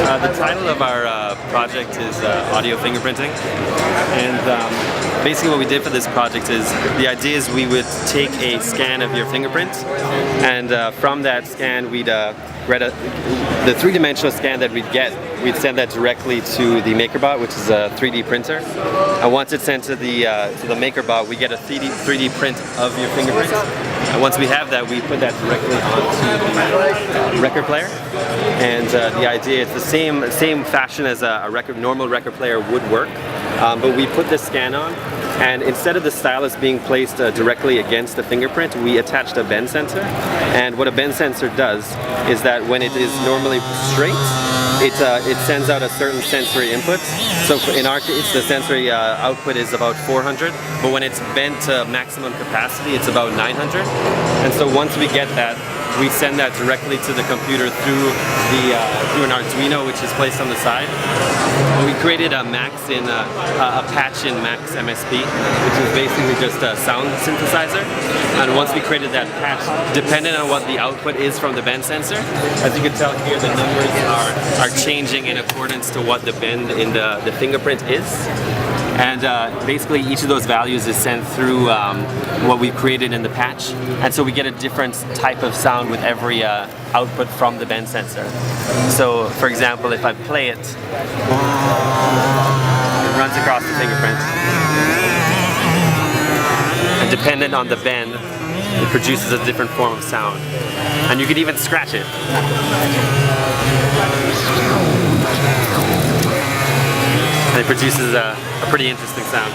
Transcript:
The title of our project is Audio Fingerprinting, and basically what we did for this project is, the idea is we would take a scan of your fingerprint, and from that scan we'd the three-dimensional scan that we'd send that directly to the MakerBot, which is a 3D printer. And once it's sent to the MakerBot, we get a 3D print of your fingerprint. And once we have that, we put that directly onto the record player. And the idea is the same fashion as a normal record player would work, but we put this scan on. And instead of the stylus being placed directly against the fingerprint, we attached a bend sensor. And what a bend sensor does is that when it is normally straight, it sends out a certain sensory input. So in our case, the sensory output is about 400, but when it's bent to maximum capacity, it's about 900. And so once we get that, we send that directly to the computer through an Arduino, which is placed on the side. And we created a patch in Max MSP, which is basically just a sound synthesizer. And once we created that patch, depending on what the output is from the bend sensor, as you can tell here, the numbers are changing in accordance to what the bend in the fingerprint is. And basically each of those values is sent through what we've created in the patch. And so we get a different type of sound with every output from the bend sensor. So for example, if I play it, it runs across the fingerprint. And dependent on the bend, it produces a different form of sound. And you could even scratch it. And it produces a pretty interesting sound.